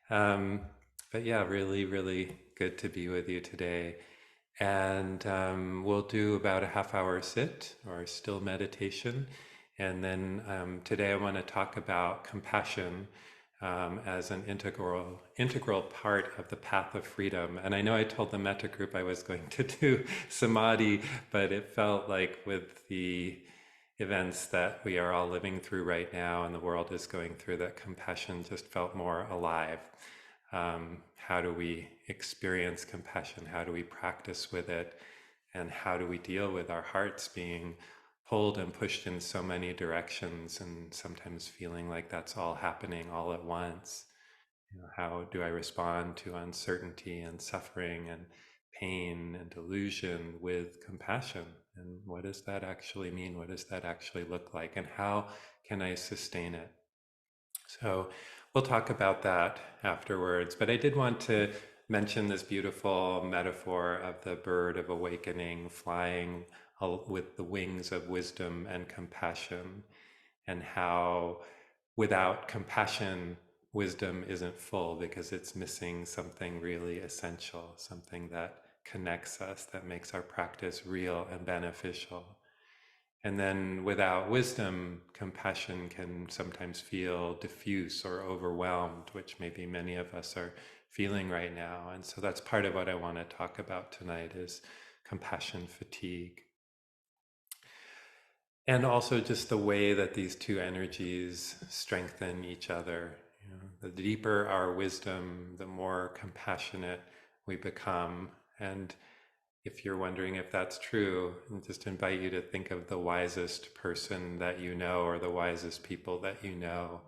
Um, but yeah, really, really good to be with you today. And we'll do about a half hour sit or still meditation. And then today I want to talk about compassion as an integral part of the path of freedom. And I know I told the Metta group I was going to do samadhi, but it felt like with the events that we are all living through right now and the world is going through, that compassion just felt more alive. How do we experience compassion? How do we practice with it? And how do we deal with our hearts being pulled and pushed in so many directions and sometimes feeling like that's all happening all at once? How do I respond to uncertainty and suffering and pain and delusion with compassion? And what does that actually mean? What does that actually look like? And how can I sustain it? So we'll talk about that afterwards. But I did want to mention this beautiful metaphor of the bird of awakening flying with the wings of wisdom and compassion, and how without compassion, wisdom isn't full because it's missing something really essential, something that connects us, that makes our practice real and beneficial. And then without wisdom, compassion can sometimes feel diffuse or overwhelmed, which maybe many of us are feeling right now. And so that's part of what I want to talk about tonight is compassion fatigue. And also just the way that these two energies strengthen each other. The deeper our wisdom, the more compassionate we become. And if you're wondering if that's true, I just invite you to think of the wisest person that you know or the wisest people that you know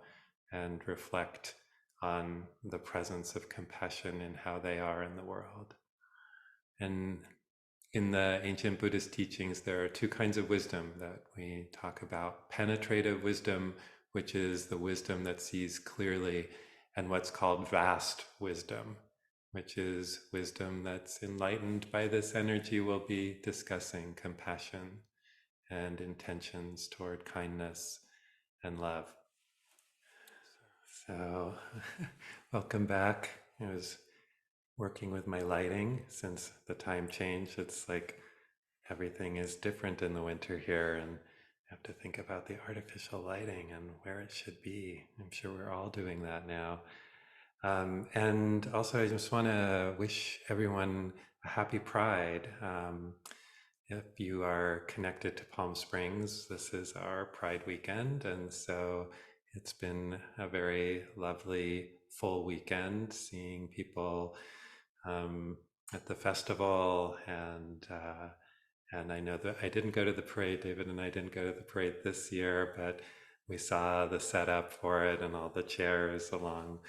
and reflect on the presence of compassion in how they are in the world. And in the ancient Buddhist teachings, there are two kinds of wisdom that we talk about: penetrative wisdom, which is the wisdom that sees clearly, and what's called vast wisdom, which is wisdom that's enlightened by this energy we'll be discussing: compassion and intentions toward kindness and love. So, welcome back. I was working with my lighting since the time change. It's like everything is different in the winter here, and I have to think about the artificial lighting and where it should be. I'm sure we're all doing that now. And also, I just want to wish everyone a happy Pride. If you are connected to Palm Springs, this is our Pride weekend, and so it's been a very lovely full weekend seeing people at the festival, and I know that I didn't go to the parade. David and I didn't go to the parade this year, but we saw the setup for it and all the chairs along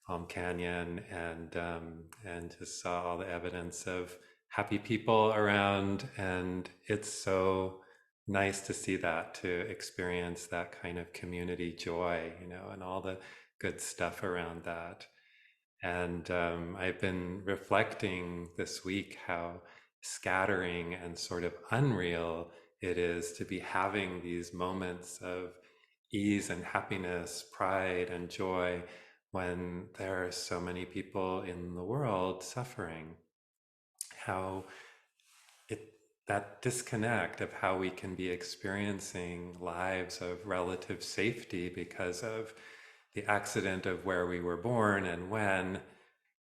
Palm Canyon, and just saw all the evidence of happy people around. And it's so nice to see that, to experience that kind of community joy, and all the good stuff around that. And I've been reflecting this week how scattering and sort of unreal it is to be having these moments of ease and happiness, pride and joy, when there are so many people in the world suffering. How it that disconnect of how we can be experiencing lives of relative safety because of the accident of where we were born and when,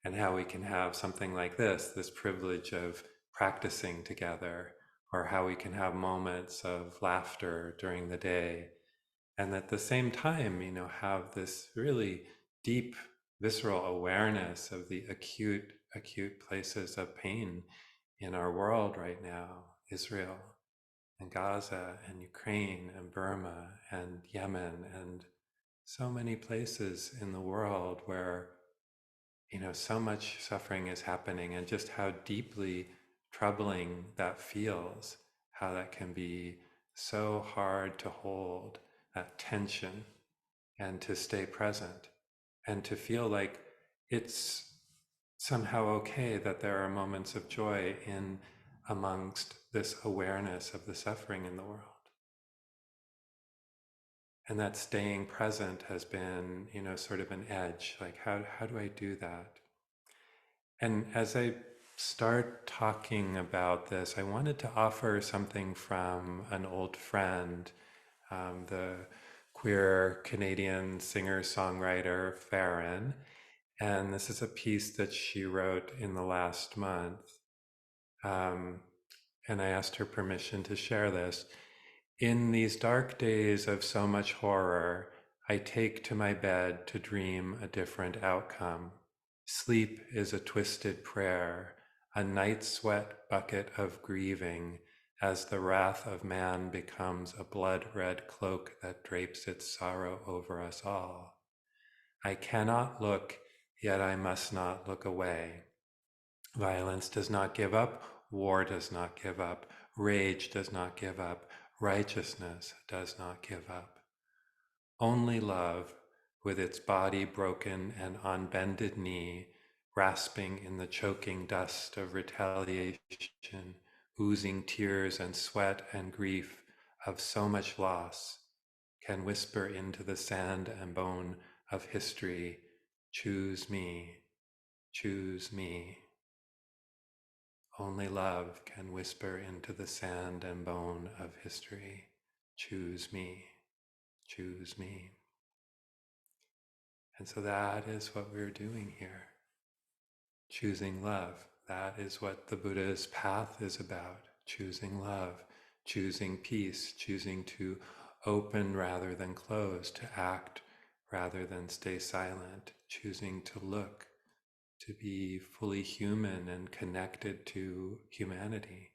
and how we can have something like this privilege of practicing together, or how we can have moments of laughter during the day, and at the same time, have this really deep, visceral awareness of the acute places of pain in our world right now: Israel and Gaza and Ukraine and Burma and Yemen, and so many places in the world where so much suffering is happening, and just how deeply troubling that feels, how that can be so hard to hold that tension and to stay present and to feel like it's somehow okay that there are moments of joy in amongst this awareness of the suffering in the world. And that staying present has been, sort of an edge. Like, how do I do that? And as I start talking about this, I wanted to offer something from an old friend, the queer Canadian singer-songwriter Farron. And this is a piece that she wrote in the last month. Um, and I asked her permission to share this. In these dark days of so much horror, I take to my bed to dream a different outcome. Sleep is a twisted prayer, a night sweat bucket of grieving, as the wrath of man becomes a blood-red cloak that drapes its sorrow over us all. I cannot look, yet I must not look away. Violence does not give up, war does not give up, rage does not give up, righteousness does not give up. Only love, with its body broken and on bended knee, rasping in the choking dust of retaliation, oozing tears and sweat and grief of so much loss, can whisper into the sand and bone of history, choose me, choose me. Only love can whisper into the sand and bone of history, choose me, choose me. And so that is what we're doing here, choosing love. That is what the Buddha's path is about, choosing love, choosing peace, choosing to open rather than close, to act rather than stay silent, choosing to look, to be fully human and connected to humanity.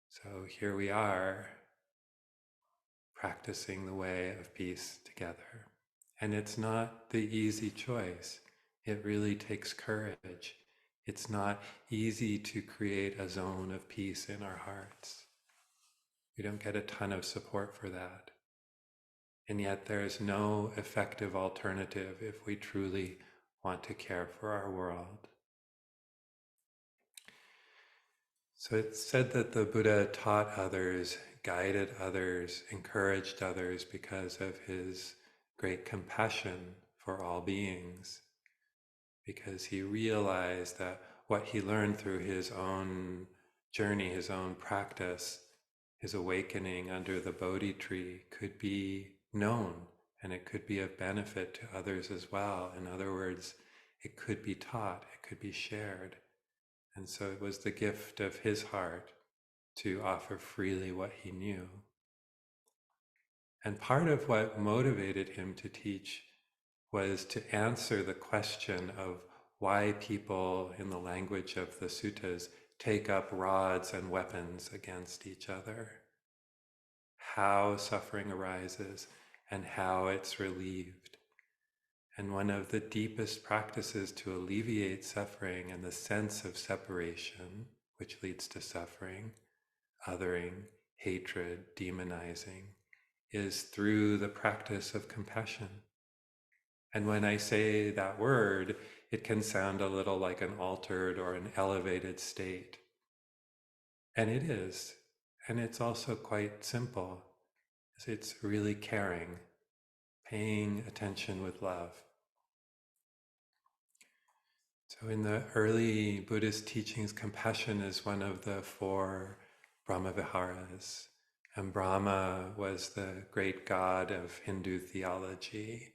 So here we are, practicing the way of peace together. And it's not the easy choice. It really takes courage. It's not easy to create a zone of peace in our hearts. We don't get a ton of support for that. And yet there is no effective alternative if we truly want to care for our world. So it's said that the Buddha taught others, guided others, encouraged others because of his great compassion for all beings, because he realized that what he learned through his own journey, his own practice, his awakening under the Bodhi tree could be known and it could be of benefit to others as well. In other words, it could be taught, it could be shared. And so it was the gift of his heart to offer freely what he knew. And part of what motivated him to teach was to answer the question of why people, in the language of the suttas, take up rods and weapons against each other, how suffering arises and how it's relieved. And one of the deepest practices to alleviate suffering and the sense of separation, which leads to suffering, othering, hatred, demonizing, is through the practice of compassion. And when I say that word, it can sound a little like an altered or an elevated state. And it is. And it's also quite simple. It's really caring, paying attention with love. So in the early Buddhist teachings, compassion is one of the four Brahmaviharas. And Brahma was the great god of Hindu theology.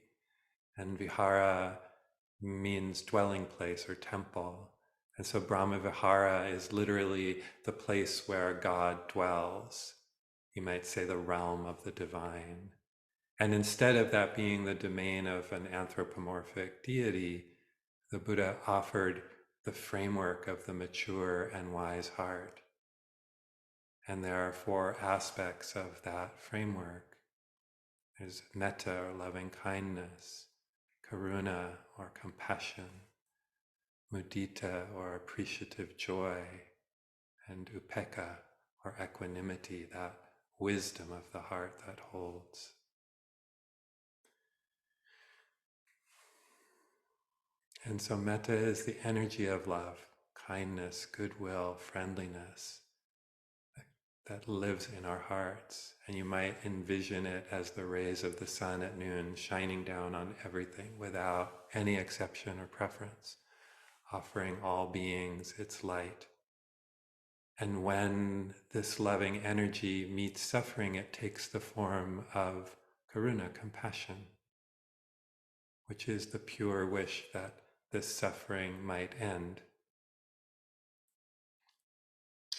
And Vihara means dwelling place or temple. And so Brahmavihara is literally the place where God dwells. You might say the realm of the divine. And instead of that being the domain of an anthropomorphic deity, the Buddha offered the framework of the mature and wise heart. And there are four aspects of that framework. There's metta or loving kindness, karuna or compassion, mudita or appreciative joy, and upekkha or equanimity, that wisdom of the heart that holds. And so metta is the energy of love, kindness, goodwill, friendliness, that lives in our hearts. And you might envision it as the rays of the sun at noon shining down on everything without any exception or preference, offering all beings its light. And when this loving energy meets suffering, it takes the form of karuna, compassion, which is the pure wish that this suffering might end.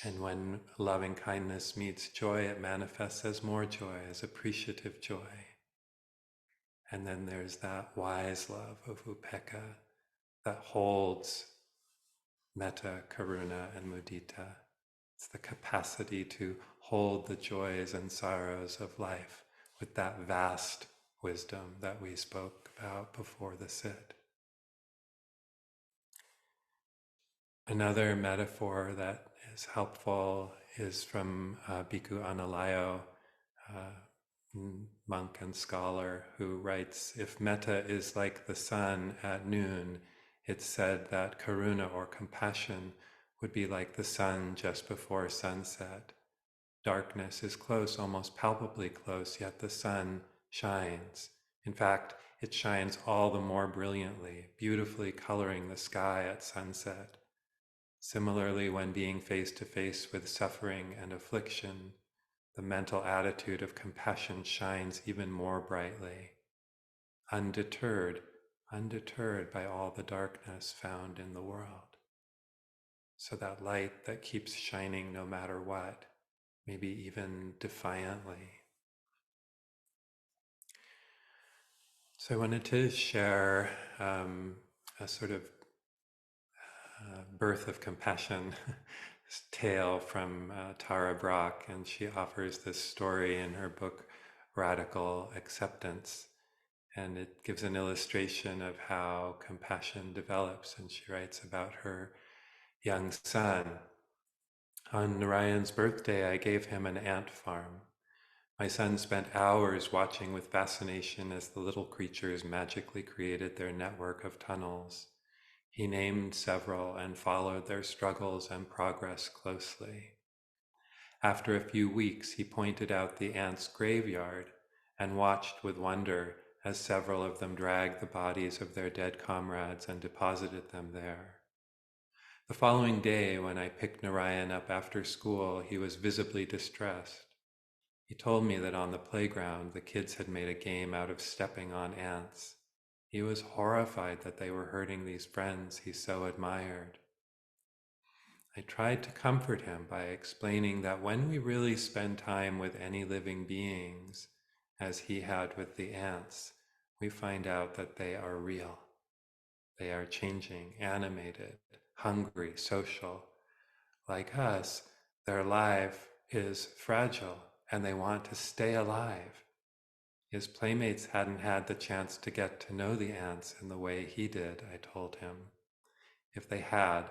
And when loving kindness meets joy, it manifests as more joy, as appreciative joy. And then there's that wise love of upekkha that holds metta, karuna, and mudita. It's the capacity to hold the joys and sorrows of life with that vast wisdom that we spoke about before the sit. Another metaphor that is helpful is from Bhikkhu Analayo, monk and scholar, who writes, if metta is like the sun at noon, it's said that karuna or compassion would be like the sun just before sunset. Darkness is close, almost palpably close, yet the sun shines. In fact, it shines all the more brilliantly, beautifully coloring the sky at sunset. Similarly, when being face to face with suffering and affliction, the mental attitude of compassion shines even more brightly, undeterred by all the darkness found in the world. So that light that keeps shining no matter what, maybe even defiantly. So I wanted to share a sort of birth of compassion tale from Tara Brach, and she offers this story in her book Radical Acceptance, and it gives an illustration of how compassion develops. And she writes about her young son. On Narayan's birthday, I gave him an ant farm. My son spent hours watching with fascination as the little creatures magically created their network of tunnels. He named several and followed their struggles and progress closely. After a few weeks, he pointed out the ants' graveyard and watched with wonder as several of them dragged the bodies of their dead comrades and deposited them there. The following day, when I picked Narayan up after school, he was visibly distressed. He told me that on the playground, the kids had made a game out of stepping on ants. He was horrified that they were hurting these friends he so admired. I tried to comfort him by explaining that when we really spend time with any living beings, as he had with the ants, we find out that they are real. They are changing, animated, hungry, social. Like us, their life is fragile and they want to stay alive. His playmates hadn't had the chance to get to know the ants in the way he did, I told him. If they had,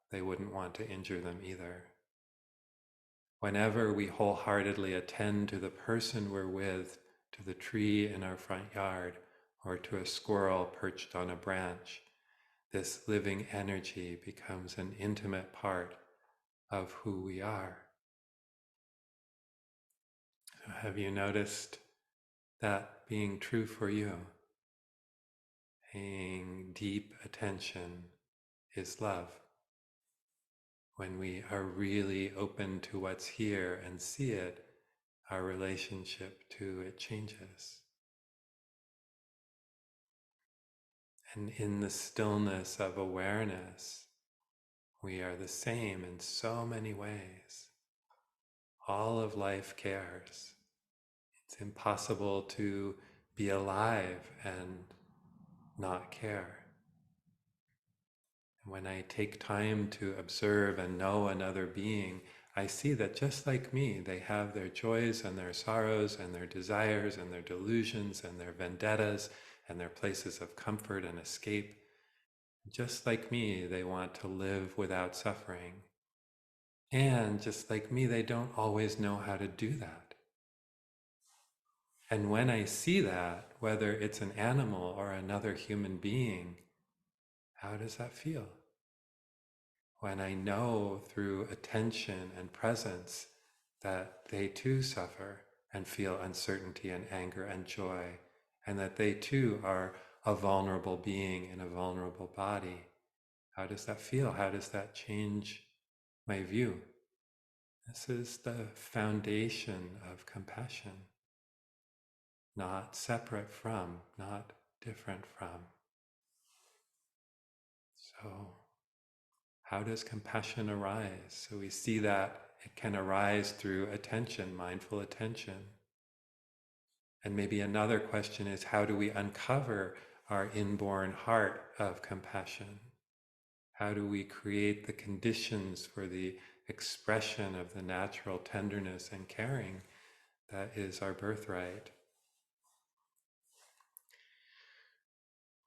they wouldn't want to injure them either. Whenever we wholeheartedly attend to the person we're with, to the tree in our front yard, or to a squirrel perched on a branch, this living energy becomes an intimate part of who we are. So have you noticed that being true for you? Paying deep attention is love. When we are really open to what's here and see it, our relationship to it changes. And in the stillness of awareness, we are the same in so many ways. All of life cares. It's impossible to be alive and not care. And when I take time to observe and know another being, I see that just like me, they have their joys and their sorrows and their desires and their delusions and their vendettas and their places of comfort and escape. Just like me, they want to live without suffering. And just like me, they don't always know how to do that. And when I see that, whether it's an animal or another human being, how does that feel? When I know through attention and presence that they too suffer and feel uncertainty and anger and joy, and that they too are a vulnerable being in a vulnerable body. How does that feel? How does that change my view? This is the foundation of compassion, not separate from, not different from. So, how does compassion arise? So we see that it can arise through attention, mindful attention. And maybe another question is, how do we uncover our inborn heart of compassion? How do we create the conditions for the expression of the natural tenderness and caring that is our birthright?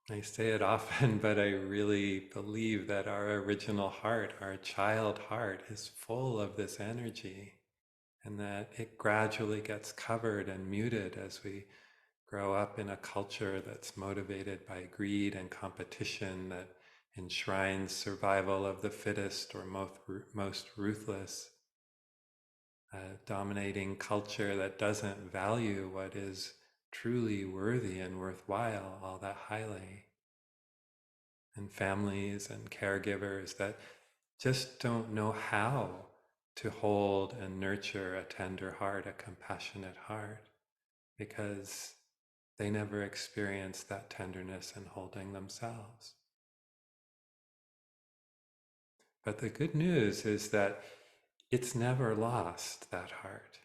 I say it often, but I really believe that our original heart, our child heart, is full of this energy, and that it gradually gets covered and muted as we grow up in a culture that's motivated by greed and competition, that enshrines survival of the fittest or most ruthless, a dominating culture that doesn't value what is truly worthy and worthwhile all that highly, and families and caregivers that just don't know how to hold and nurture a tender heart, a compassionate heart, because they never experienced that tenderness and holding themselves. But the good news is that it's never lost, that heart,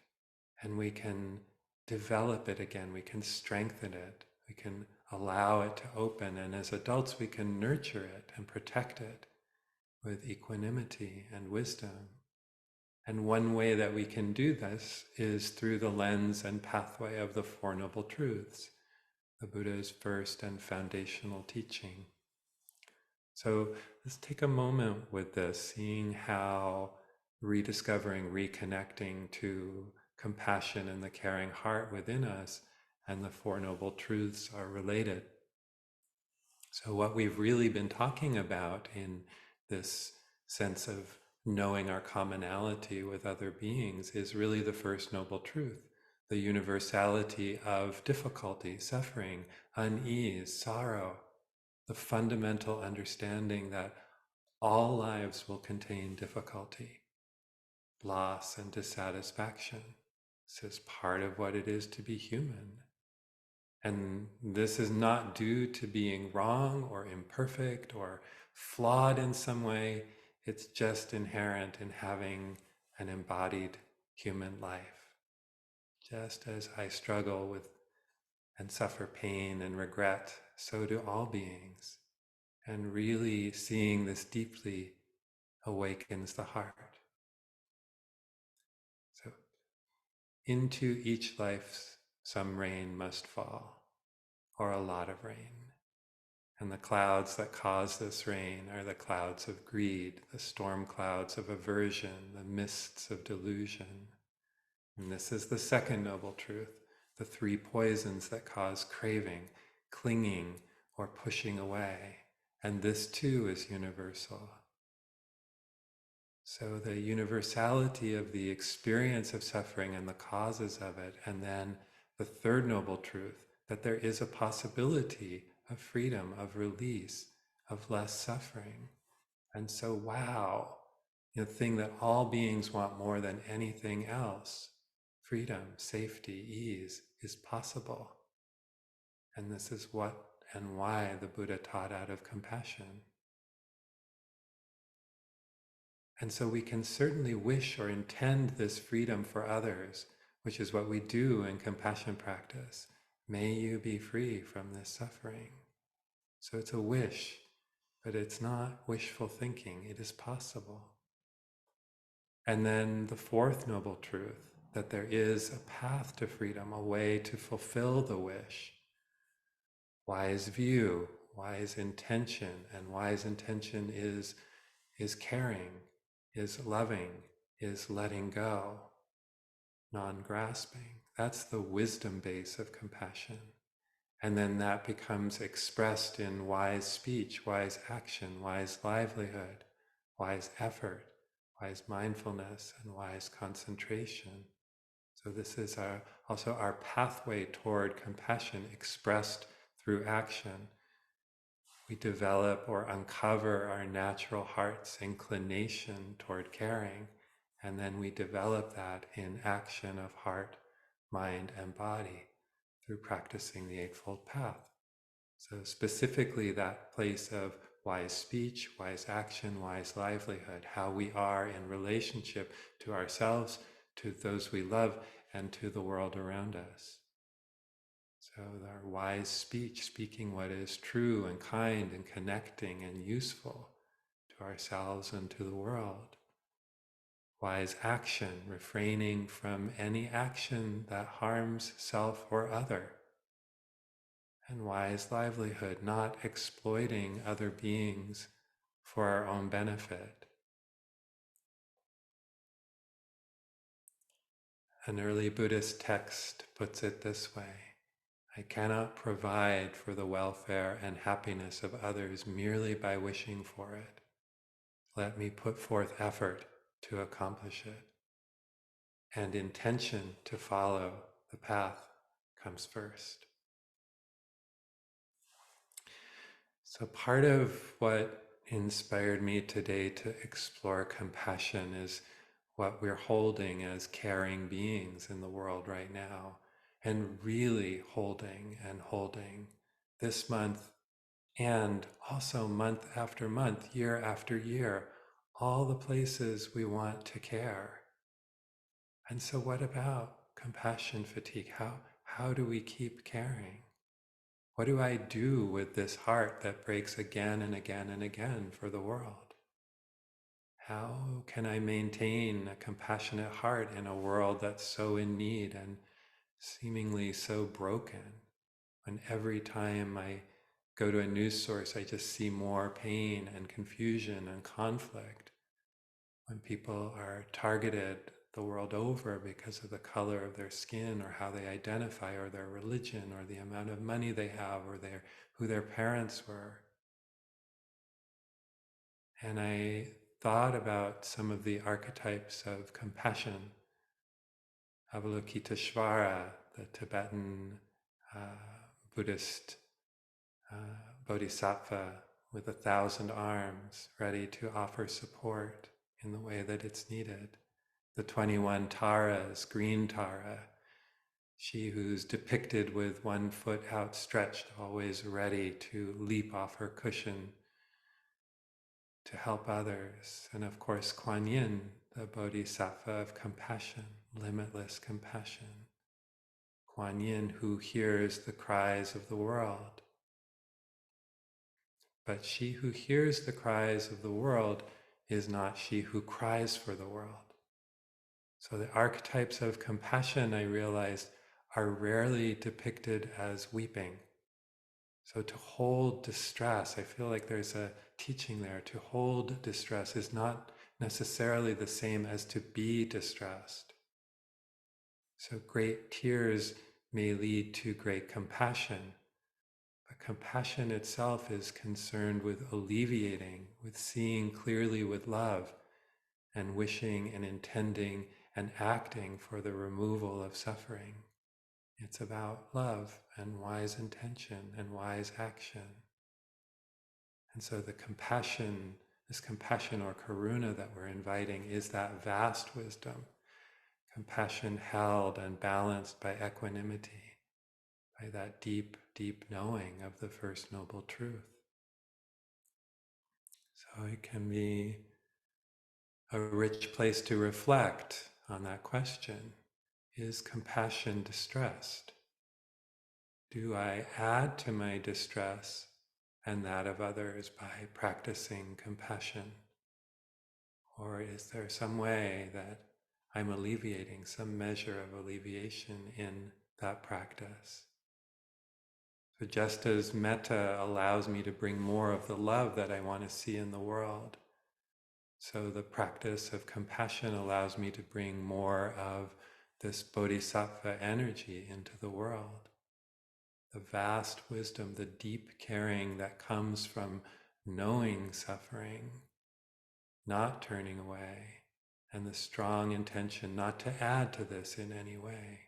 and we can develop it again, we can strengthen it, we can allow it to open, and as adults we can nurture it and protect it with equanimity and wisdom. And one way that we can do this is through the lens and pathway of the Four Noble Truths, the Buddha's first and foundational teaching. So let's take a moment with this, seeing how rediscovering, reconnecting to compassion and the caring heart within us and the Four Noble Truths are related. So what we've really been talking about in this sense of knowing our commonality with other beings is really the First Noble Truth, the universality of difficulty, suffering, unease, sorrow, the fundamental understanding that all lives will contain difficulty, loss, and dissatisfaction. This is part of what it is to be human. And this is not due to being wrong or imperfect or flawed in some way. It's just inherent in having an embodied human life. Just as I struggle with and suffer pain and regret, so do all beings. And really seeing this deeply awakens the heart. So, into each life some rain must fall, or a lot of rain. And the clouds that cause this rain are the clouds of greed, the storm clouds of aversion, the mists of delusion. And this is the second noble truth, the three poisons that cause craving, clinging, or pushing away. And this too is universal. So the universality of the experience of suffering and the causes of it, and then the third noble truth, that there is a possibility of freedom, of release, of less suffering. And so, wow, the thing that all beings want more than anything else, freedom, safety, ease, is possible. And this is what and why the Buddha taught out of compassion. And so we can certainly wish or intend this freedom for others, which is what we do in compassion practice. May you be free from this suffering. So it's a wish, but it's not wishful thinking. It is possible. And then the fourth noble truth, that there is a path to freedom, a way to fulfill the wish. Wise view, wise intention, and wise intention is caring, is loving, is letting go, non-grasping. That's the wisdom base of compassion. And then that becomes expressed in wise speech, wise action, wise livelihood, wise effort, wise mindfulness, and wise concentration. So this is also our pathway toward compassion expressed through action. We develop or uncover our natural heart's inclination toward caring, and then we develop that in action of heart, mind, and body through practicing the Eightfold Path. So specifically that place of wise speech, wise action, wise livelihood, how we are in relationship to ourselves, to those we love, and to the world around us. So our wise speech, speaking what is true and kind and connecting and useful to ourselves and to the world. Wise action, refraining from any action that harms self or other. And wise livelihood, not exploiting other beings for our own benefit. An early Buddhist text puts it this way: I cannot provide for the welfare and happiness of others merely by wishing for it. Let me put forth effort to accomplish it. And intention to follow the path comes first. So part of what inspired me today to explore compassion is what we're holding as caring beings in the world right now, and really holding and holding this month, and also month after month, year after year, all the places we want to care. And so what about compassion fatigue? How do we keep caring? What do I do with this heart that breaks again and again and again for the world? How can I maintain a compassionate heart in a world that's so in need and seemingly so broken? When every time I go to a news source, I just see more pain and confusion and conflict. When people are targeted the world over because of the color of their skin or how they identify or their religion or the amount of money they have or who their parents were. And I thought about some of the archetypes of compassion. Avalokiteshvara, the Tibetan uh, Buddhist bodhisattva with 1,000 arms, ready to offer support in the way that it's needed. The 21 Taras, green Tara, she who's depicted with one foot outstretched, always ready to leap off her cushion to help others. And of course, Kuan Yin, the bodhisattva of compassion, limitless compassion. Kuan Yin, who hears the cries of the world. But she who hears the cries of the world is not she who cries for the world. So the archetypes of compassion, I realized, are rarely depicted as weeping. So to hold distress, I feel like there's a teaching there. To hold distress is not necessarily the same as to be distressed. So great tears may lead to great compassion, but compassion itself is concerned with alleviating, with seeing clearly with love, and wishing and intending and acting for the removal of suffering. It's about love and wise intention and wise action. And so the compassion, this compassion or karuna that we're inviting, is that vast wisdom. Compassion held and balanced by equanimity, by that deep, deep knowing of the First Noble Truth. So it can be a rich place to reflect on that question. Is compassion distressed? Do I add to my distress and that of others by practicing compassion? Or is there some way that I'm alleviating, some measure of alleviation in that practice? So just as metta allows me to bring more of the love that I want to see in the world, so the practice of compassion allows me to bring more of this bodhisattva energy into the world. The vast wisdom, the deep caring that comes from knowing suffering, not turning away, and the strong intention not to add to this in any way,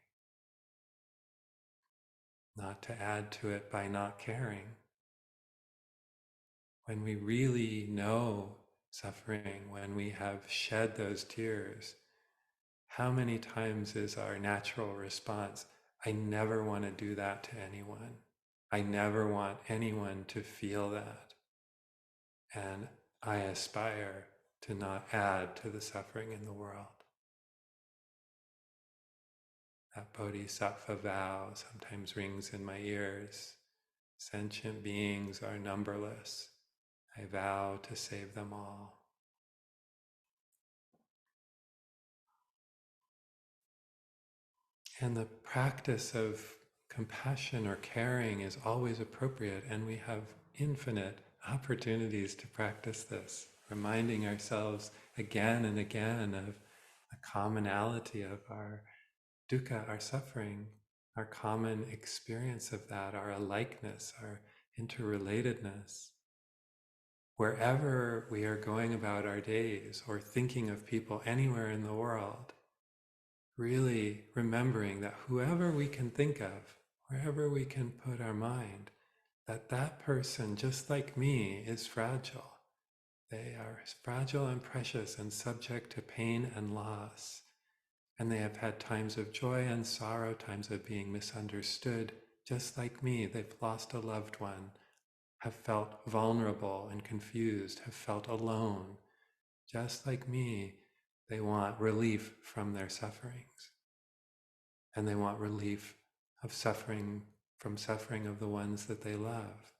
not to add to it by not caring. When we really know suffering, when we have shed those tears, how many times is our natural response, I never want to do that to anyone. I never want anyone to feel that. And I aspire to not add to the suffering in the world. That bodhisattva vow sometimes rings in my ears. Sentient beings are numberless. I vow to save them all. And the practice of compassion or caring is always appropriate, and we have infinite opportunities to practice this, reminding ourselves again and again of the commonality of our dukkha, our suffering, our common experience of that, our alikeness, our interrelatedness. Wherever we are going about our days or thinking of people anywhere in the world, really remembering that whoever we can think of, wherever we can put our mind, that person, just like me, is fragile. They are fragile and precious and subject to pain and loss. And they have had times of joy and sorrow, times of being misunderstood, just like me. They've lost a loved one, have felt vulnerable and confused, have felt alone. Just like me, they want relief from their sufferings. And they want relief of suffering, from suffering of the ones that they love.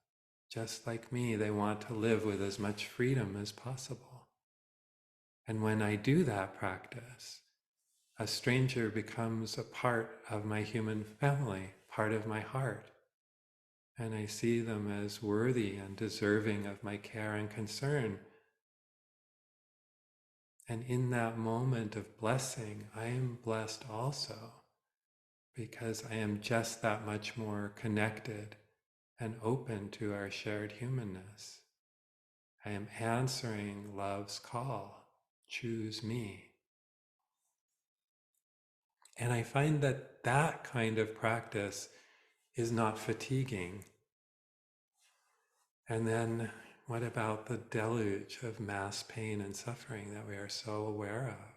Just like me, they want to live with as much freedom as possible. And when I do that practice, a stranger becomes a part of my human family, part of my heart. And I see them as worthy and deserving of my care and concern. And in that moment of blessing, I am blessed also, because I am just that much more connected and open to our shared humanness. I am answering love's call, choose me. And I find that that kind of practice is not fatiguing. And then what about the deluge of mass pain and suffering that we are so aware of?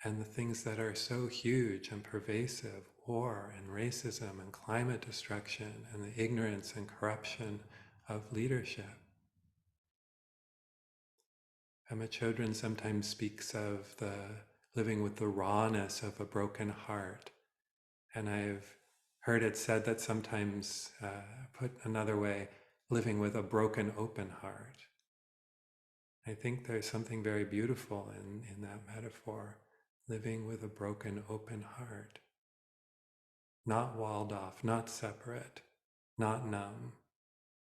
And the things that are so huge and pervasive, war and racism and climate destruction and the ignorance and corruption of leadership. Emma Chodron sometimes speaks of the living with the rawness of a broken heart. And I've heard it said that sometimes, put another way, living with a broken open heart. I think there's something very beautiful in that metaphor, living with a broken open heart. Not walled off, not separate, not numb,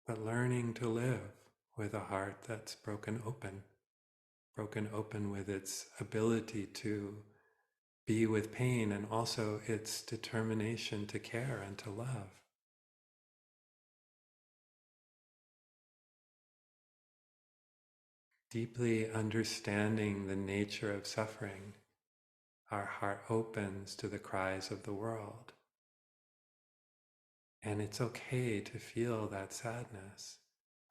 but learning to live with a heart that's broken open with its ability to be with pain and also its determination to care and to love. Deeply understanding the nature of suffering, our heart opens to the cries of the world. And it's okay to feel that sadness.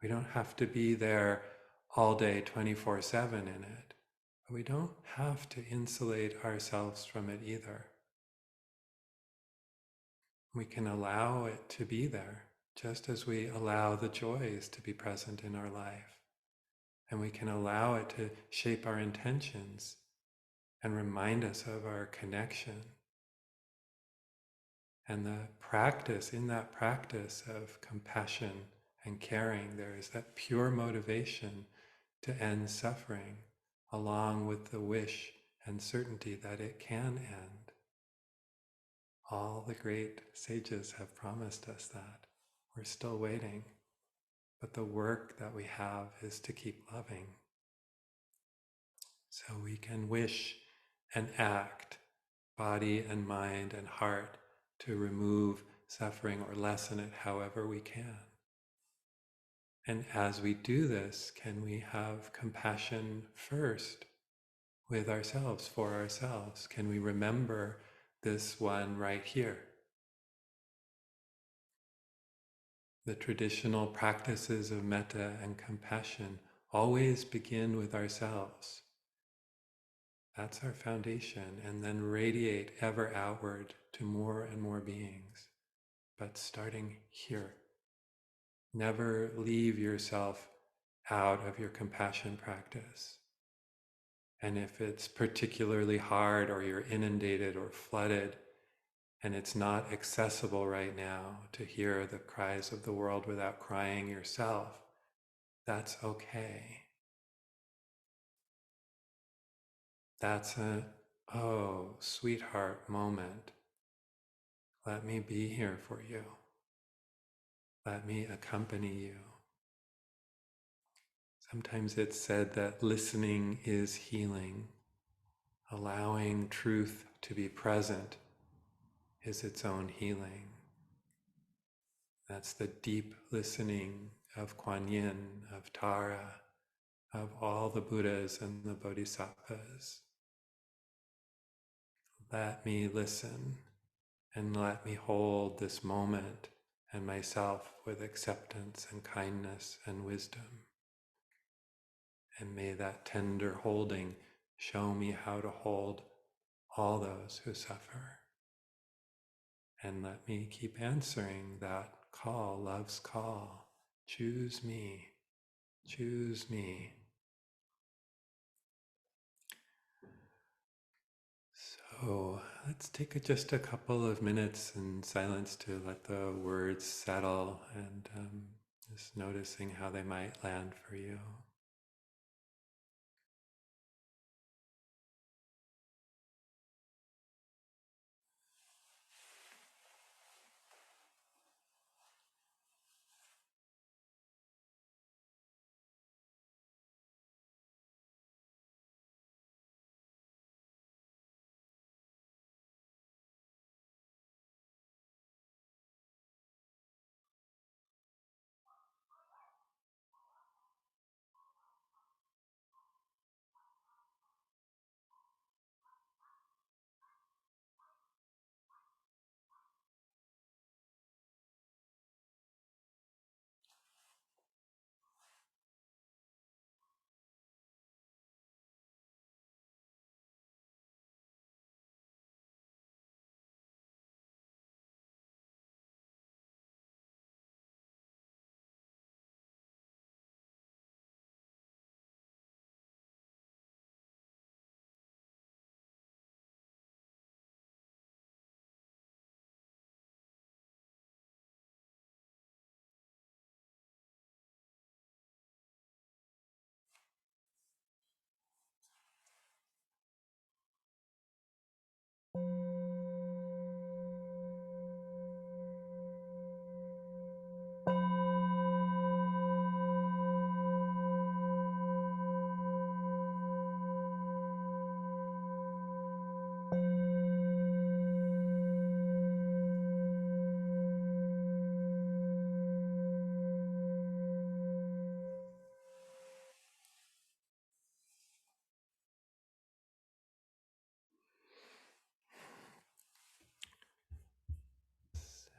We don't have to be there all day 24/7 in it, but we don't have to insulate ourselves from it either. We can allow it to be there, just as we allow the joys to be present in our life. And we can allow it to shape our intentions and remind us of our connection. And the practice, in that practice of compassion and caring, there is that pure motivation to end suffering, along with the wish and certainty that it can end. All the great sages have promised us that. We're still waiting, but the work that we have is to keep loving. So we can wish and act, body and mind and heart, to remove suffering or lessen it however we can. And as we do this, can we have compassion first with ourselves, for ourselves? Can we remember this one right here? The traditional practices of metta and compassion always begin with ourselves. That's our foundation, and then radiate ever outward to more and more beings. But starting here. Never leave yourself out of your compassion practice. And if it's particularly hard or you're inundated or flooded and it's not accessible right now to hear the cries of the world without crying yourself, that's okay. That's a, oh, sweetheart moment. Let me be here for you. Let me accompany you. Sometimes it's said that listening is healing. Allowing truth to be present is its own healing. That's the deep listening of Kuan Yin, of Tara, of all the Buddhas and the Bodhisattvas. Let me listen and let me hold this moment and myself with acceptance and kindness and wisdom. And may that tender holding show me how to hold all those who suffer. And let me keep answering that call, love's call. Choose me, choose me. So let's take just a couple of minutes in silence to let the words settle and just noticing how they might land for you.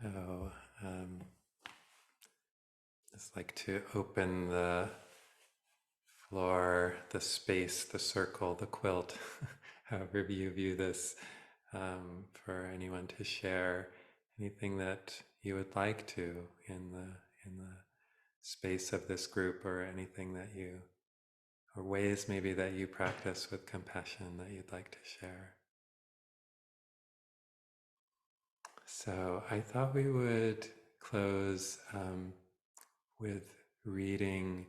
So just like to open the floor, the space, the circle, the quilt, however you view this, for anyone to share anything that you would like to in the space of this group, or anything that you, or ways maybe that you practice with compassion that you'd like to share. So I thought we would close with reading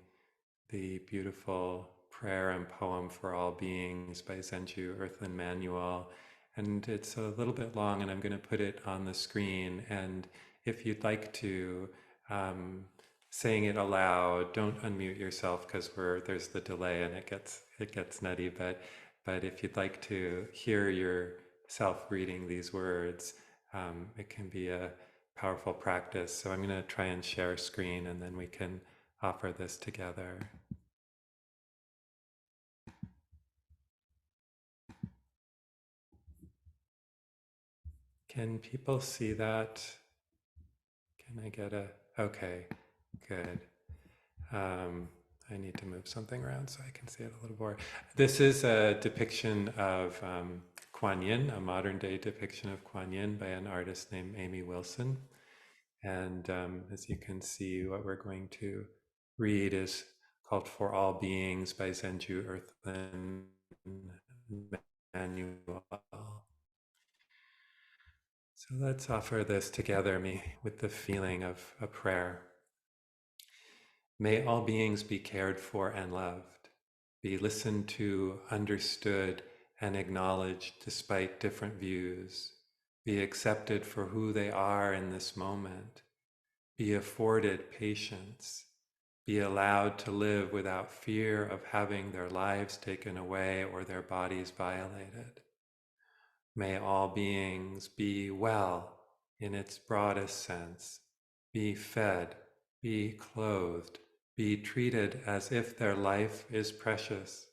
the beautiful prayer and poem for all beings by Zenju Earthlyn Manuel. And it's a little bit long, and I'm going to put it on the screen. And if you'd like to, saying it aloud, don't unmute yourself because there's the delay and it gets nutty. But if you'd like to hear yourself reading these words, it can be a powerful practice. So I'm going to try and share screen, and then we can offer this together. Can people see that? Can I get a, okay, good. I need to move something around so I can see it a little more. This is a depiction of Kuan Yin, a modern day depiction of Kuan Yin by an artist named Amy Wilson. And as you can see, what we're going to read is called For All Beings by Zenju Earthlyn Manuel. So let's offer this together with the feeling of a prayer. May all beings be cared for and loved, be listened to, understood, and acknowledged despite different views, be accepted for who they are in this moment, be afforded patience, be allowed to live without fear of having their lives taken away or their bodies violated. May all beings be well in its broadest sense, be fed, be clothed, be treated as if their life is precious,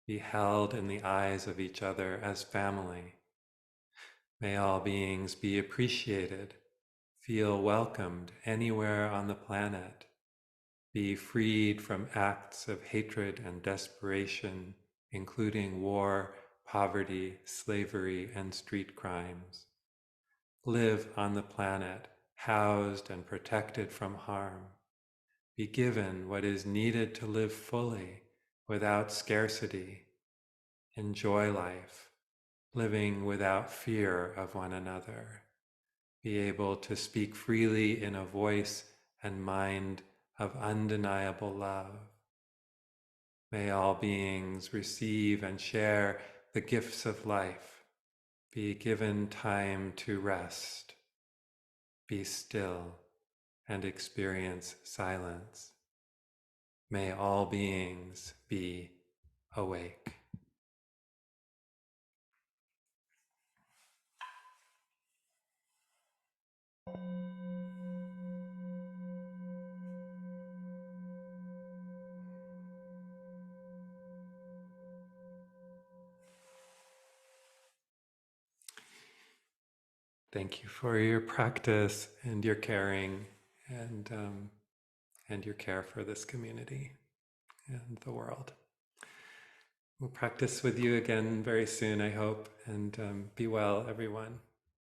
be held in the eyes of each other as family. May all beings be appreciated, feel welcomed anywhere on the planet, be freed from acts of hatred and desperation, including war, poverty, slavery, and street crimes. Live on the planet, housed and protected from harm. Be given what is needed to live fully, without scarcity. Enjoy life, living without fear of one another. Be able to speak freely in a voice and mind of undeniable love. May all beings receive and share the gifts of life, be given time to rest, be still, and experience silence. May all beings be awake. Thank you for your practice and your caring and your care for this community and the world. We'll practice with you again very soon, I hope, and be well, everyone.